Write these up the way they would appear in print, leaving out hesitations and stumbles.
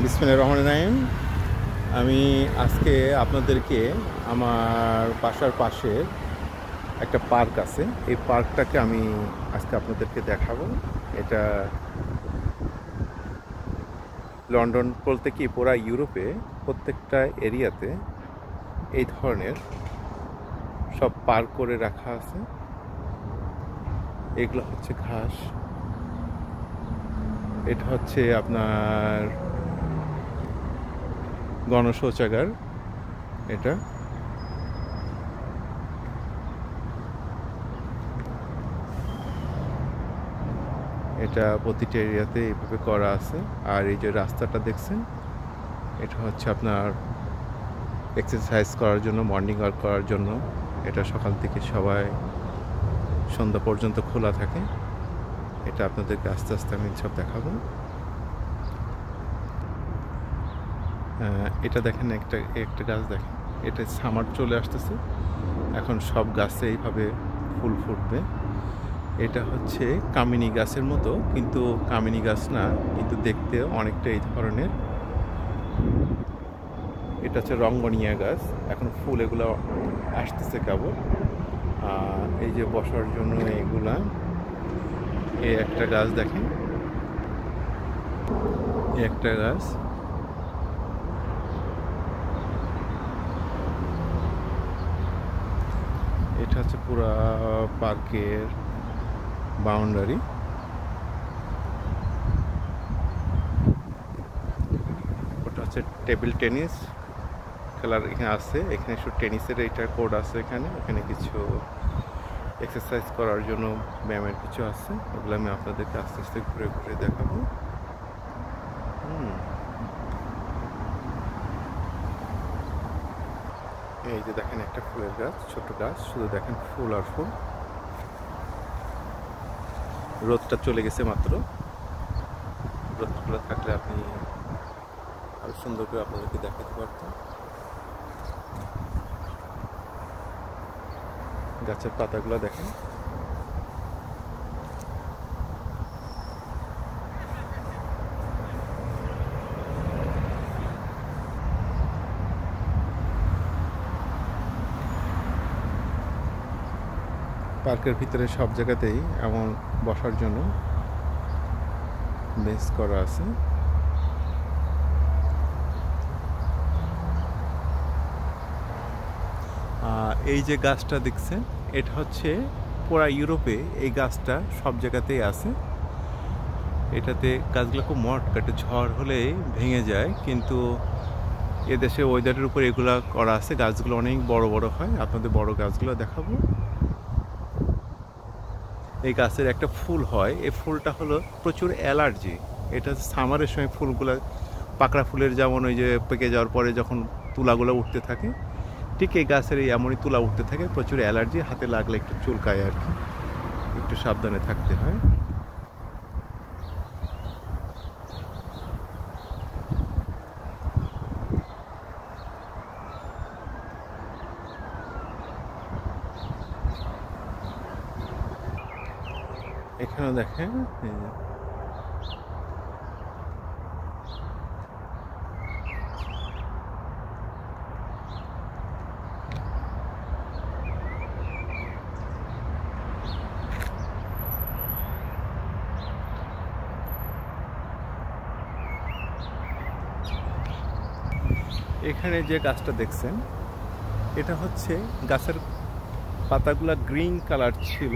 বিসমিল্লাহির রহমানির রহিম। আমি আজকে আপনাদেরকে আমার বাসার পাশে একটা পার্ক আছে, এই পার্কটাকে আমি আজকে আপনাদেরকে দেখাবো। এটা লন্ডন বলতে কি পুরা ইউরোপে প্রত্যেকটা এরিয়াতে এই ধরনের সব পার্ক করে রাখা আছে। এগুলো হচ্ছে ঘাস, এটা হচ্ছে আপনার গণশৌচাগার। এটা এটা প্রতিটা এরিয়াতে এইভাবে করা আছে। আর এই যে রাস্তাটা দেখছেন, এটা হচ্ছে আপনার এক্সারসাইজ করার জন্য, মর্নিং ওয়াক করার জন্য। এটা সকাল থেকে সবাই সন্ধ্যা পর্যন্ত খোলা থাকে। এটা আপনাদেরকে আস্তে আস্তে আমি সব দেখাবো। এটা দেখেন, একটা একটা গাছ দেখেন, এটা সামার চলে আসতেছে, এখন সব গাছে এইভাবে ফুল ফুটবে। এটা হচ্ছে কামিনী গাছের মতো, কিন্তু কামিনী গাছ না, কিন্তু দেখতে অনেকটা এই ধরনের। এটা হচ্ছে রঙ্গনিয়া গাছ, এখন ফুল এগুলো আসতেছে কেবল। এই যে বসার জন্য এগুলা, এই একটা গাছ দেখেন, এই একটা গাছ। এটা হচ্ছে পুরা পার্কের বাউন্ডারি। ওটা হচ্ছে টেবিল টেনিস খেলার এখানে আছে, এখানে শুধু টেনিসের এইটা কোর্ট আছে, এখানে এখানে কিছু এক্সারসাইজ করার জন্য ব্যায়ামের কিছু আছে, ওগুলো আমি আপনাদেরকে আস্তে আস্তে ঘুরে ঘুরে দেখাবো। এই যে দেখেন একটা ফুলের গাছ, ছোট গাছ, শুধু দেখেন ফুল আর ফুল। রোদটা চলে গেছে মাত্র, রোদগুলো থাকলে আপনি আরো সুন্দর করে আপনাদেরকে দেখাতে পারতাম। গাছের পাতাগুলো দেখেন। পার্কের ভিতরে সব জায়গাতেই এমন বসার জন্য বেঞ্চ করা আছে। এই যে গাছটা দেখছেন, এটা হচ্ছে পুরা ইউরোপে এই গাছটা সব জায়গাতেই আছে। এটাতে গাছগুলো খুব মটকাটে, ঝড় হলে ভেঙে যায়, কিন্তু এদেশে ওয়েদারের উপর এগুলা করা আছে। গাছগুলো অনেক বড় বড় হয়, আপনাদের বড় গাছগুলো দেখাবো। এই গাছের একটা ফুল হয়, এই ফুলটা হলো প্রচুর অ্যালার্জি। এটা সামারের সময় ফুলগুলো, পাকড়া ফুলের যেমন ওই যে পেকে যাওয়ার পরে যখন তুলাগুলো উঠতে থাকে, ঠিক এই গাছের এই এমনই তুলা উঠতে থাকে, প্রচুর অ্যালার্জি, হাতে লাগলে একটু চুলকায় আর কি, একটু সাবধানে থাকতে হয়। এখানে দেখেন, এখানে যে গাছটা দেখছেন, এটা হচ্ছে গাছের পাতাগুলা গ্রিন কালার ছিল,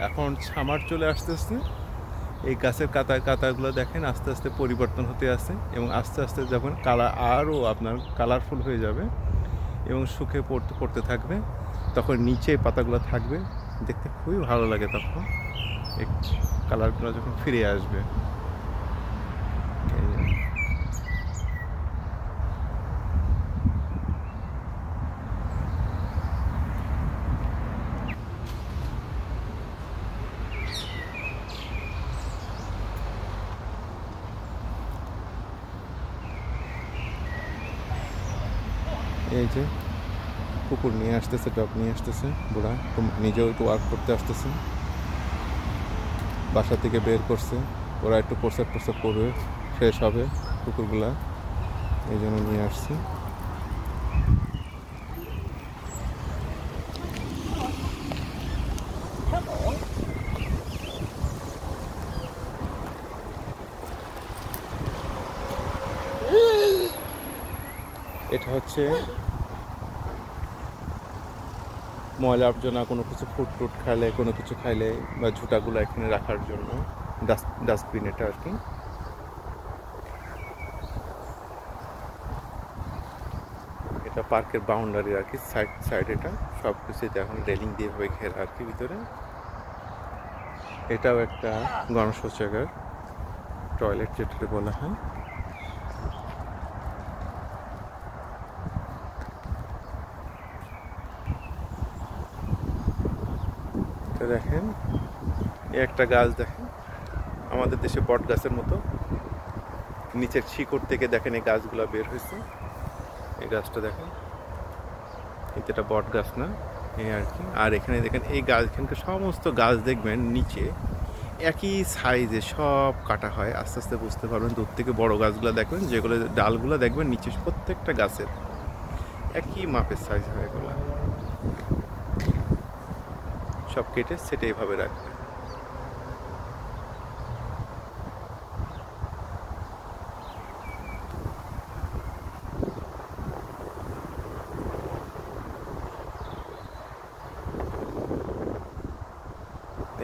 এখন ছামার চলে আসতেছে। এই গাছের কাতাগুলো দেখেন আস্তে আস্তে পরিবর্তন হতে আছে, এবং আস্তে আস্তে যখন কালার আরও আপনার কালারফুল হয়ে যাবে এবং শুকে পড়তে পড়তে থাকবে, তখন নিচে পাতাগুলো থাকবে, দেখতে খুবই ভালো লাগে। তখন এই কালারগুলো যখন ফিরে আসবে, এই যে কুকুর নিয়ে আসতেছে, ডগ নিয়ে আসতেছে, বুড়া নিজেও একটু ওয়ার্ক করতে আসতেছে, বাসা থেকে বের করছে, ওরা একটু প্রসাব করবে, ফ্রেশ হবে কুকুরগুলা। এই জন্য নিয়ে আসছি। এটা হচ্ছে ময়লা আবর্জনা, কোনো কিছু ফুট টুট খাইলে, কোনো কিছু খাইলে বা ঝুটাগুলো এখানে রাখার জন্য ডাস্টবিন এটা আর কি। এটা পার্কের বাউন্ডারি আর কি, সাইড এটা সব কিছু এখন রেলিং দিয়ে ভাবে ঘেরা আর কি ভিতরে। এটাও একটা গণশৌচাগার, টয়লেট যেটা বলা হয়। দেখেন একটা গাছ, দেখেন আমাদের দেশে বট গাছের মতো নিচের শিকড় থেকে দেখেন এই গাছগুলো বের হয়েছে। এই গাছটা দেখেন, কিন্তু এটা বট গাছ না, এই আর কি। আর এখানে দেখেন এই গাছ, এখানকার সমস্ত গাছ দেখবেন নিচে একই সাইজে সব কাটা হয়। আস্তে আস্তে বুঝতে পারবেন, দূর থেকে বড় গাছগুলো দেখবেন, যেগুলো ডালগুলো দেখবেন নিচে প্রত্যেকটা গাছের একই মাপের সাইজ হয়, এগুলো সব কেটে সেটা এইভাবে রাখবে।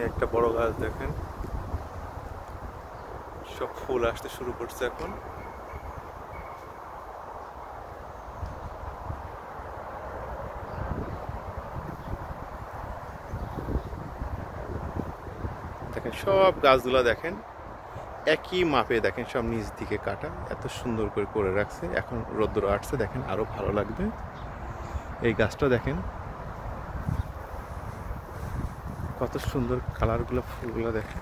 একটা বড় গাছ দেখেন, সব ফুল আসতে শুরু করছে এখন। দেখেন সব গাছগুলো দেখেন একই মাপে, দেখেন সব নিচ দিকে কাটা, এত সুন্দর করে করে রাখছে। এখন রোদ্র আসছে, দেখেন আরো ভালো লাগবে। এই গাছটা দেখেন কত সুন্দর কালারগুলো, ফুলগুলো দেখেন।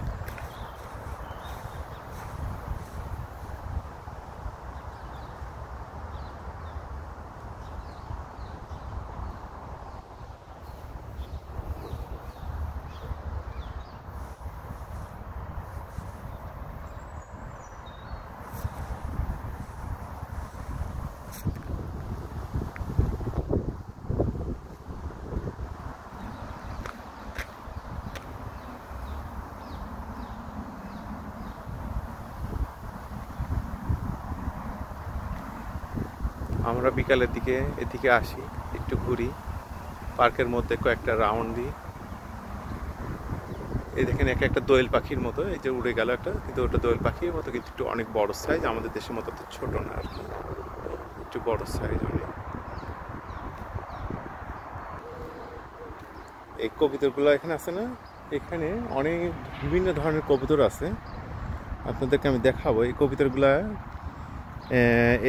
আমরা বিকালের দিকে এদিকে আসি, একটু ঘুরি, পার্কের মধ্যে কয়েকটা রাউন্ড দিই। এই দেখেন একটা দোয়েল পাখির মতো, এই যে উড়ে গেল একটা, কিন্তু ওটা দোয়েল পাখির মতো, কিন্তু একটু অনেক বড় সাইজ, আমাদের দেশের মতো তো ছোট না আর কি, একটু বড় সাইজ অনেক। এই কবুতরগুলো এখানে আছে না, এখানে অনেক বিভিন্ন ধরনের কবুতর আছে, আপনাদেরকে আমি দেখাবো। এই কবুতরগুলা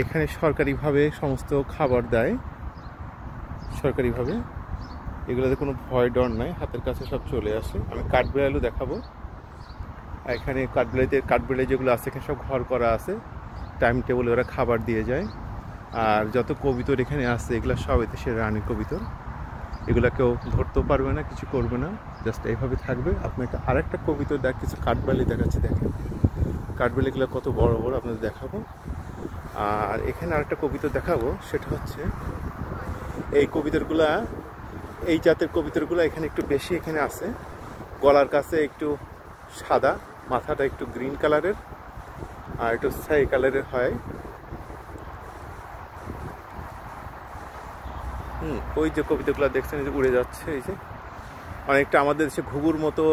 এখানে সরকারিভাবে সমস্ত খাবার দেয়, সরকারিভাবে। এগুলোতে কোনো ভয় ডর নাই, হাতের কাছে সব চলে আসে। আমি কাঠবিড়ালও দেখাবো। এখানে কাঠবিড়ালি যেগুলো আছে এখানে সব ঘর করা আছে, টাইম টেবিলে ওরা খাবার দিয়ে যায়। আর যত কবুতর এখানে আছে এগুলো সব দেশের রানী কবুতর, এগুলো কেউ ধরতেও পারবে না, কিছু করবে না, জাস্ট এইভাবে থাকবে। আপনাকে আরেকটা কবুতর কিছু কাঠবিড়ালি দেখাচ্ছি, দেখেন কাঠবিড়ালিগুলো কত বড় বড়, আপনাদের দেখাবো। আর এখানে আরেকটা কবুতর দেখাবো, সেটা হচ্ছে এই কবুতরগুলা, এই জাতের কবুতরগুলো এখানে একটু বেশি এখানে আছে। গলার কাছে একটু সাদা, মাথাটা একটু গ্রিন কালারের, আর একটু ছাই কালারের হয়। ওই যে কবুতরগুলো দেখছেন এই যে উড়ে যাচ্ছে, এই যে অনেকটা আমাদের দেশে ঘুঘুর মতো,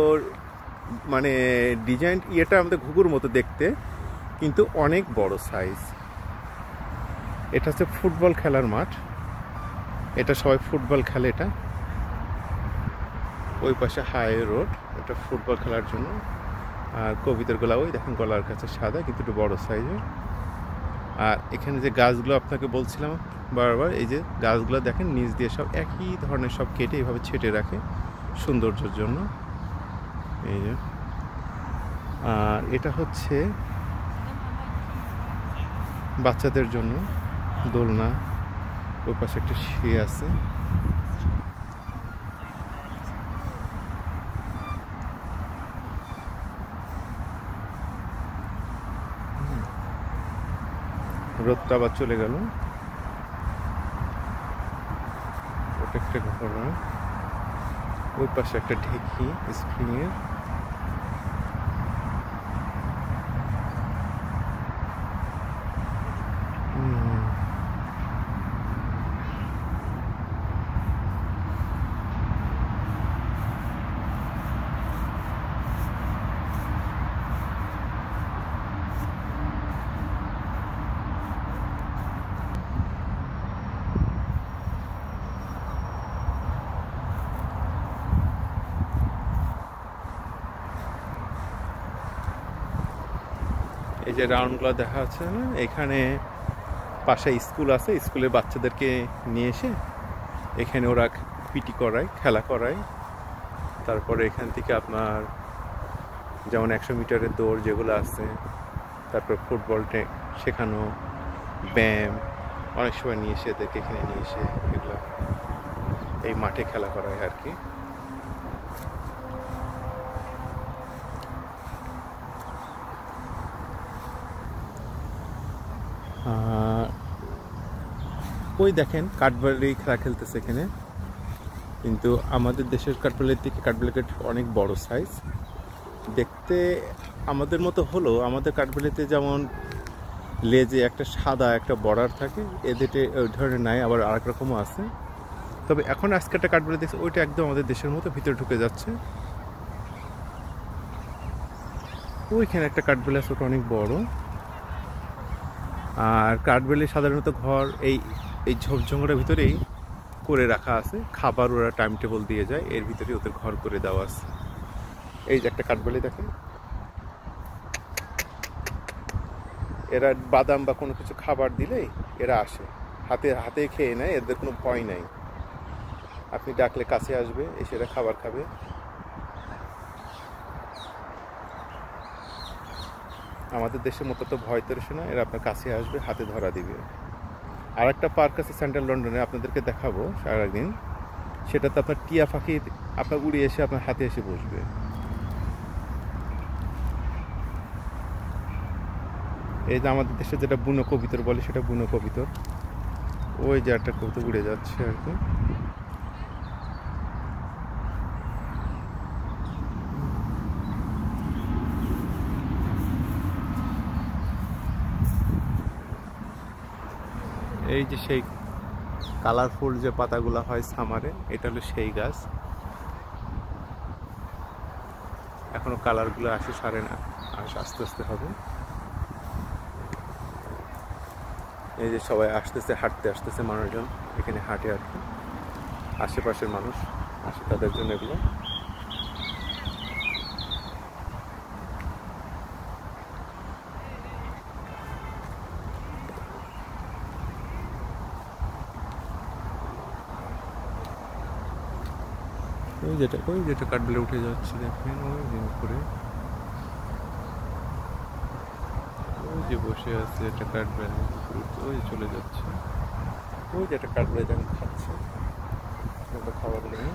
মানে ডিজাইন ইয়েটা আমাদের ঘুঘুর মতো দেখতে, কিন্তু অনেক বড় সাইজ। এটা হচ্ছে ফুটবল খেলার মাঠ, এটা সবাই ফুটবল খেলে। এটা ওই পাশে হাই রোড, এটা ফুটবল খেলার জন্য। আর কবুতরগুলো ওই দেখেন গলার কাছে সাদা, কিন্তু একটু বড় সাইজের। আর এখানে যে গাছগুলো আপনাকে বলছিলাম বারবার, এই যে গাছগুলো দেখেন নিচ দিয়ে সব একই ধরনের সব কেটে এইভাবে ছেটে রাখে সৌন্দর্যের জন্য, এই যে। আর এটা হচ্ছে বাচ্চাদের জন্য দোলনা, ওই পাশে একটা শুয়ে আছে। রোদটা আবার চলে গেল। ওটা একটা ঘটনা। ওই পাশে একটা ঢেকি স্প্রিংয়ের। এই যে রাউন্ডগুলো দেখা যাচ্ছে না, এখানে পাশে স্কুল আছে, স্কুলের বাচ্চাদেরকে নিয়ে এসে এখানে ওরা পিটি করায়, খেলা করায়। তারপরে এখান থেকে আপনার যেমন 100 মিটারের দৌড় যেগুলো আছে, তারপর ফুটবল শেখানো, ব্যায়াম, অনেক সময় নিয়ে এসে এদেরকে এখানে নিয়ে এসে এগুলো এই মাঠে খেলা করায় আর কি। ওই দেখেন কাঠবালি খেলা খেলতেছে এখানে, কিন্তু আমাদের দেশের কাঠবালির থেকে কাঠবালিটা অনেক বড় সাইজ দেখতে। আমাদের মতো হলো, আমাদের কাঠবালিতে যেমন লেজে একটা সাদা একটা বর্ডার থাকে, এদের ওই ধরনের নাই, আবার আরেক রকমও আছে। তবে এখন আজকে একটা কাঠবালি দেখছি, ওইটা একদম আমাদের দেশের মতো ভিতরে ঢুকে যাচ্ছে। ওইখানে একটা কাঠবালি আছে, ওটা অনেক বড়। আর কাঠবালি সাধারণত ঘর এই ঝোপঝঙ্গলের ভিতরেই করে রাখা আছে, খাবার ওরা টাইম টেবল দিয়ে যায়, এর ভিতরে ওদের ঘর করে দেওয়া আছে। এই যে একটা কাঠবালি দেখেন, এরা বাদাম বা কোনো কিছু খাবার দিলেই এরা আসে, হাতে হাতে খেয়ে নেয়, এদের কোনো ভয় নাই। আপনি ডাকলে কাছে আসবে, এসে এরা খাবার খাবে। আমাদের দেশের মতো তো ভয় তরেছে না, এরা আপনার কাছে আসবে, হাতে ধরা দিবে। আর একটা পার্ক আছে সেন্ট্রাল লন্ডনে, আপনাদেরকে দেখাবো সারাদিন। সেটাতে আপনার টিয়া পাখি আপনার উড়ে এসে আপনার হাতে এসে বসবে। এই যে আমাদের দেশে যেটা বুনো কবিতর বলে, সেটা বুনো কবিতর। ওই যে একটা কবিতর উড়ে যাচ্ছে আর কি। এই যে সেই কালারফুল যে পাতাগুলো হয় সামারে, এটা হলো সেই গাছ। এখনো কালারগুলো আসে সারে না, আস্তে আস্তে হবে। এই যে সবাই আসতেছে, হাঁটতে আসতেছে মানুষজন, এখানে হাঁটে আর কি, আশেপাশের মানুষ আসে তাদের জন্য এগুলো। ওই যেটা কাঠবেলে উঠে যাচ্ছে দেখেন, ওই যে উপরে ওই যে বসে আছে একটা কাঠবেলে, ওই চলে যাচ্ছে। ওই যে একটা কাঠবেলে যেমন খাচ্ছে খাবার নিয়ে,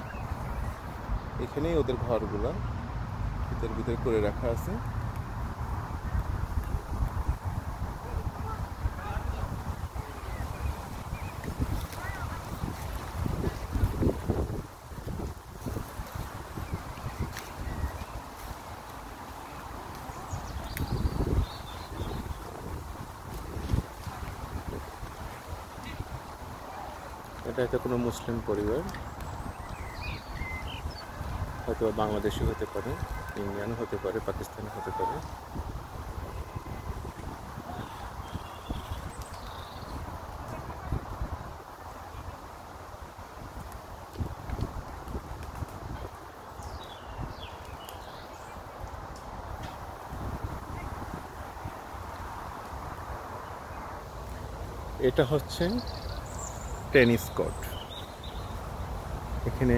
এখানেই ওদের ঘরগুলা ভিতর ভিতরে করে রাখা আছে। এটা হয়তো কোনো মুসলিম পরিবার, হয়তো বাংলাদেশি হতে পারে, ইন্ডিয়ানও হতে পারে, পাকিস্তানি হতে পারে। এটা হচ্ছে টেনিস কোর্ট। এখানে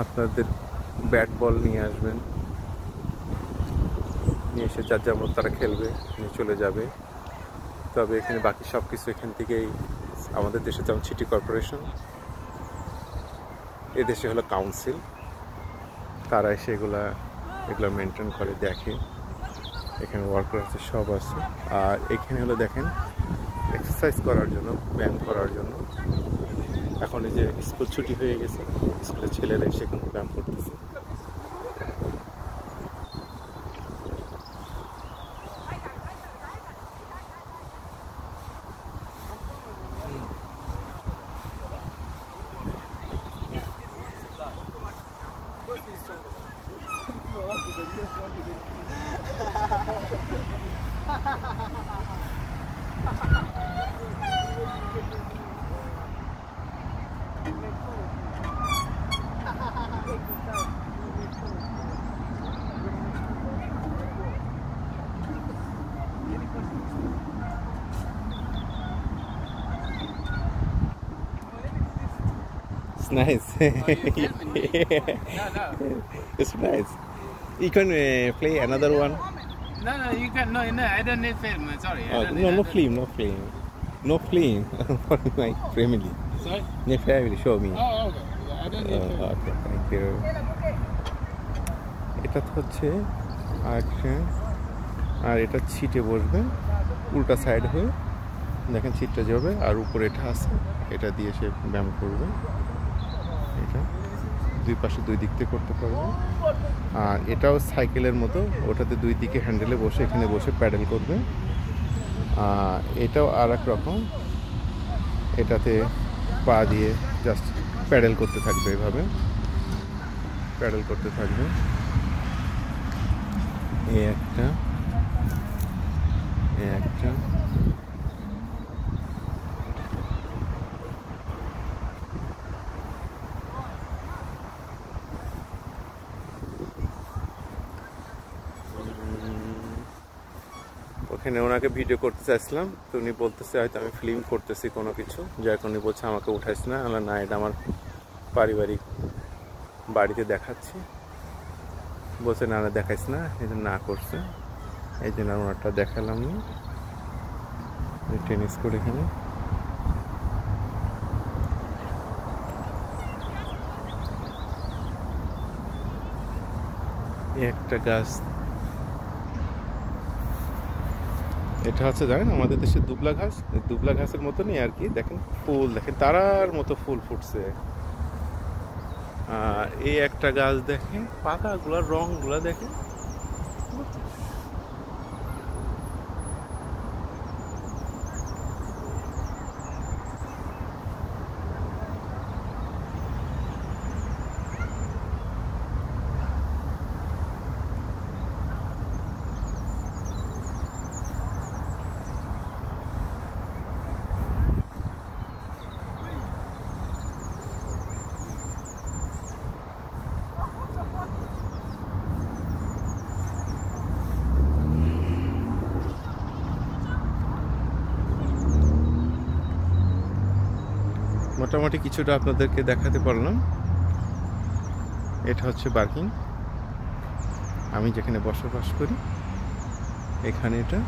আপনাদের ব্যাট বল নিয়ে আসবেন, নিয়ে এসে যার যার মতো তারা খেলবে, নিয়ে চলে যাবে। তবে এখানে বাকি সব কিছু এখান থেকেই, আমাদের দেশে যেমন সিটি কর্পোরেশন, এদেশে হলো কাউন্সিল, তারা এসে এগুলো মেনটেন করে, দেখে। এখানে ওয়ার্কার আছে, সব আছে। আর এখানে হলো দেখেন এক্সারসাইজ করার জন্য, ব্যায়াম করার জন্য। এখন এই যে স্কুল ছুটি হয়ে গেছে, স্কুলের ছেলেরা এসে এখন ব্যায়াম করতেছে। It's nice. It's nice. You can play another one. No, you can. No, I don't need film. Sorry. No film. No film for my family. Sorry? My family, show me. Oh, okay. Yeah, I don't need film. Okay, thank you. এটা হচ্ছে action, আর এটা ছিটে বসবে উল্টা side হয়ে, দেখেন ছিটটা যাবে, আর উপরে এটা আছে, এটা দিয়ে সে ব্যায়াম করবে। এটা দুই পাশে দুই দিক থেকে করতে পারবে। আর এটাও সাইকেলের মতো, ওটাতে দুই দিকে হ্যান্ডেলে বসে এখানে বসে প্যাডেল করবে। আর এটাও আর এক রকম, এটাতে পা দিয়ে জাস্ট প্যাডেল করতে থাকবে, এভাবে প্যাডেল করতে থাকবে। এই একটা ওখানে ওনাকে ভিডিও করতে চাইছিলাম, তো উনি বলতেছে হয়তো আমি ফিল্ম করতেছি কোনো কিছু, যার কারণে বলছে আমাকে উঠাইস না। না, এটা আমার পারিবারিক বাড়িতে দেখাচ্ছি। বলছে না দেখাইস না, এই জন্য না করছে, এই জন্য ওনারটা দেখালাম না। টেনিস করে এখানে একটা গাছ, এটা হচ্ছে জানেন আমাদের দেশে দুবলা ঘাস, দুবলা ঘাসের মতনই আর কি। দেখেন ফুল, দেখেন তারার মতো ফুল ফুটছে। আর এই একটা গাছ দেখেন, পাতাগুলার রংগুলা দেখেন, মোটামুটি কিছুটা আপনাদেরকে দেখাতে পারলাম। এটা হচ্ছে বার্কিং, আমি যেখানে বসবাস করি এখানে এটা।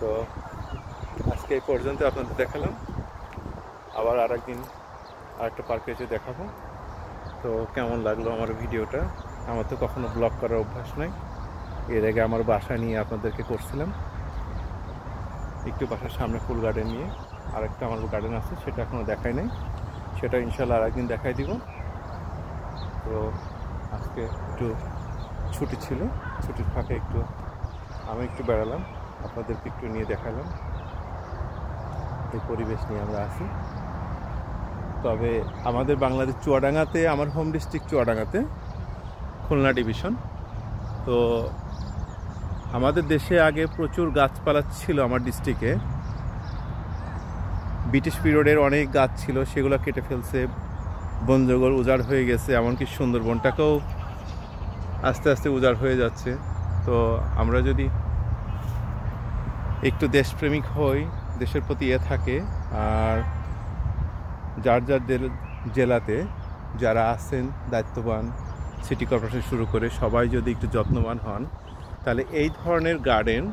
তো আজকে এই পর্যন্ত আপনাদের দেখালাম, আবার আরেকদিন আরেকটা পার্কে এসে দেখাবো। তো কেমন লাগলো আমার ভিডিওটা? আমার তো কখনো ব্লগ করার অভ্যাস নাই, এর আগে আমার বাসা নিয়ে আপনাদেরকে করছিলাম, একটু বাসার সামনে ফুল গার্ডেন নিয়ে। আরেকটা আমার গার্ডেন আছে, সেটা এখনও দেখাই নাই, সেটা ইনশাল্লাহ আরেকদিন দেখাই দিব। তো আজকে একটু ছুটি ছিল, ছুটির ফাঁকে আমি একটু বেড়ালাম, আপনাদেরকে একটু নিয়ে দেখালাম এই পরিবেশ নিয়ে আমরা আছি। তবে আমাদের বাংলাদেশ চুয়াডাঙ্গাতে, আমার হোম ডিস্ট্রিক্ট চুয়াডাঙ্গাতে, খুলনা ডিভিশন। তো আমাদের দেশে আগে প্রচুর গাছপালা ছিল আমার ডিস্ট্রিক্টে, ব্রিটিশ পিরিয়ডের অনেক গাছ ছিল, সেগুলো কেটে ফেলছে, বন জঙ্গল উজাড় হয়ে গেছে, এমনকি সুন্দরবনটাকেও আস্তে আস্তে উজাড় হয়ে যাচ্ছে। তো আমরা যদি একটু দেশপ্রেমিক হই, দেশের প্রতি থাকে, আর যার যার জেলাতে যারা আছেন দায়িত্ববান, সিটি কর্পোরেশন শুরু করে সবাই যদি একটু যত্নবান হন, তাহলে এই ধরনের গার্ডেন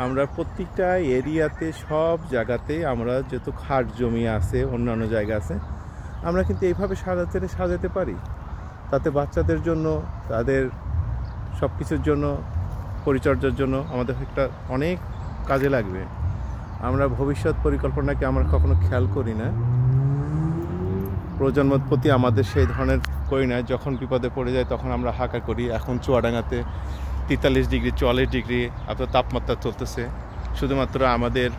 আমরা প্রত্যেকটা এরিয়াতে সব জায়গাতে আমরা যত খাট জমি আছে, অন্যান্য জায়গা আছে, আমরা কিন্তু এইভাবে সাজাতে পারি। তাতে বাচ্চাদের জন্য, তাদের সব কিছুর জন্য, পরিচর্যার জন্য আমাদের একটা অনেক কাজে লাগবে। আমরা ভবিষ্যৎ পরিকল্পনাকে আমরা কখনো খেয়াল করি না, প্রজন্মের প্রতি আমাদের সেই ধরনের করি না। যখন বিপদে পড়ে যায় তখন আমরা হাঁকা করি। এখন চুয়াডাঙ্গাতে 43 ডিগ্রি 44 ডিগ্রি আপনার তাপমাত্রা চলতেছে, শুধুমাত্র আমাদের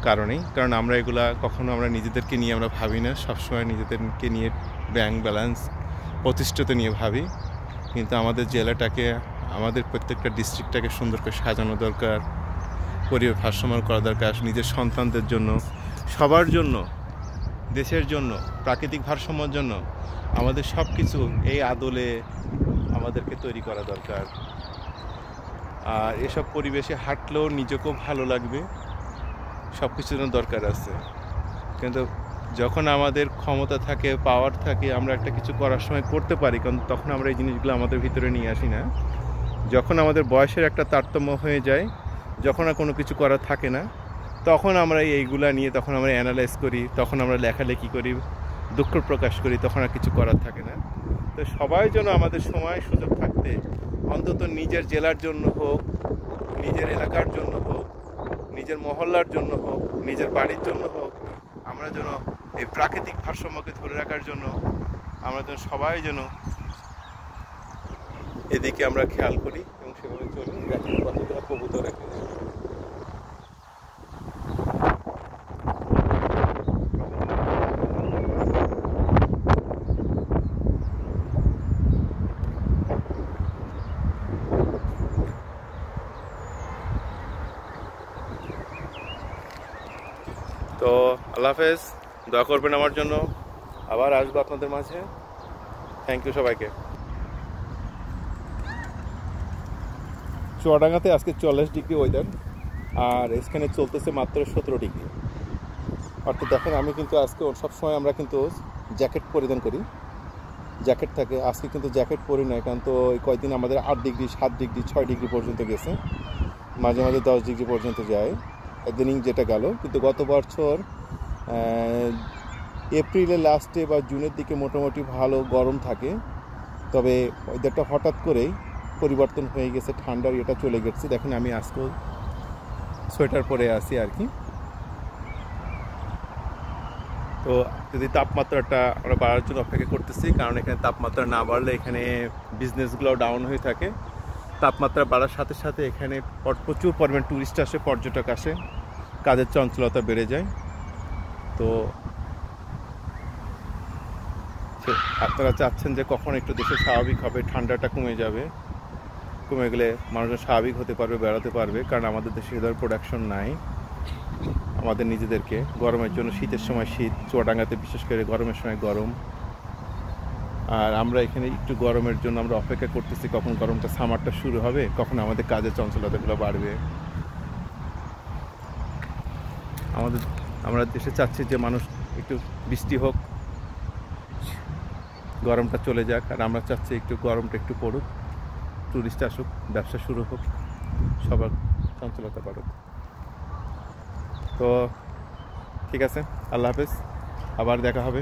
কারণেই। কারণ আমরা এগুলা কখনো আমরা নিজেদেরকে নিয়ে আমরা ভাবি না, সবসময় নিজেদেরকে নিয়ে ব্যাংক ব্যালেন্স প্রতিষ্ঠিত নিয়ে ভাবি। কিন্তু আমাদের জেলাটাকে, আমাদের প্রত্যেকটা ডিস্ট্রিক্টটাকে সুন্দর করে সাজানো দরকার, পরিবেশ ভারসাম্য করা দরকার, নিজের সন্তানদের জন্য, সবার জন্য, দেশের জন্য, প্রাকৃতিক ভারসাম্যের জন্য আমাদের সব কিছু এই আদলে আমাদেরকে তৈরি করা দরকার। আর এসব পরিবেশে হাঁটলেও নিজেকেও ভালো লাগবে, সব কিছুর দরকার আছে। কিন্তু যখন আমাদের ক্ষমতা থাকে, পাওয়ার থাকে, আমরা একটা কিছু করার সময় করতে পারি, কারণ তখন আমরা এই জিনিসগুলো আমাদের ভিতরে নিয়ে আসি না। যখন আমাদের বয়সের একটা তারতম্য হয়ে যায়, যখন আর কোনো কিছু করার থাকে না, তখন আমরা এইগুলা নিয়ে তখন আমরা অ্যানালাইজ করি, তখন আমরা লেখালেখি করি, দুঃখ প্রকাশ করি, তখন আর কিছু করার থাকে না। তো সবাই যেন আমাদের সময় সুযোগ থাকতে অন্তত নিজের জেলার জন্য হোক, নিজের এলাকার জন্য হোক, নিজের মহল্লার জন্য হোক, নিজের বাড়ির জন্য হোক, আমরা যেন এই প্রাকৃতিক ভারসাম্যকে ধরে রাখার জন্য আমরা যেন সবাই যেন এদিকে আমরা খেয়াল করি এবং সেভাবে চলি। দেখেন কতগুলো কবুতর এখানে। তো আল্লাহ হাফেজ, দোয়া করবেন আমার জন্য, আবার আসবো আপনাদের মাঝে। থ্যাংক ইউ সবাইকে। চুয়াডাঙ্গাতে আজকে 40 ডিগ্রি ওয়েদার, আর এখানে চলতেছে মাত্র 17 ডিগ্রি। অর্থাৎ দেখেন, আমি কিন্তু আজকে সবসময় আমরা কিন্তু জ্যাকেট পরিধান করি, জ্যাকেট থাকে। আজকে কিন্তু জ্যাকেট পরি না, কারণ তো এই কয়েকদিন আমাদের 8 ডিগ্রি 7 ডিগ্রি 6 ডিগ্রি পর্যন্ত গেছে, মাঝে মাঝে 10 ডিগ্রি পর্যন্ত যায় একদিন যেটা গেল। কিন্তু গত বছর এপ্রিলের লাস্টে বা জুনের দিকে মোটামুটি ভালো গরম থাকে, তবে ওয়েদারটা হঠাৎ করেই পরিবর্তন হয়ে গেছে, ঠান্ডার এটা চলে গেছে। দেখেন আমি আজকেও সোয়েটার পরে আছি আর কি। তো যদি তাপমাত্রাটা আমরা বাড়ার জন্য অপেক্ষা করতেছি, কারণ এখানে তাপমাত্রা না বাড়লে এখানে বিজনেসগুলো ডাউন হয়ে থাকে। তাপমাত্রা বাড়ার সাথে সাথে এখানে প্রচুর পরিমাণ ট্যুরিস্ট আসে, পর্যটক আসে, কাজের চঞ্চলতা বেড়ে যায়। তো আপনারা চাচ্ছেন যে কখন একটু দেশে স্বাভাবিক হবে, ঠান্ডাটা কমে যাবে, কমে গেলে মানুষজন স্বাভাবিক হতে পারবে, বেড়াতে পারবে। কারণ আমাদের দেশে এ ধরনের প্রোডাকশন নাই। আমাদের নিজেদেরকে গরমের জন্য, শীতের সময় শীত, চুয়াডাঙ্গাতে বিশেষ করে গরমের সময় গরম, আর আমরা এখানে একটু গরমের জন্য আমরা অপেক্ষা করতেছি কখন গরমটা, সামারটা শুরু হবে, কখন আমাদের কাজের চঞ্চলতাগুলো বাড়বে। আমরা দেশে চাচ্ছি যে মানুষ একটু বৃষ্টি হোক, গরমটা চলে যাক, আর আমরা চাচ্ছি একটু গরমটা একটু পড়ুক, টুরিস্ট আসুক, ব্যবসা শুরু হোক, সবার চঞ্চলতা বাড়ুক। তো ঠিক আছে, আল্লাহ হাফেজ, আবার দেখা হবে।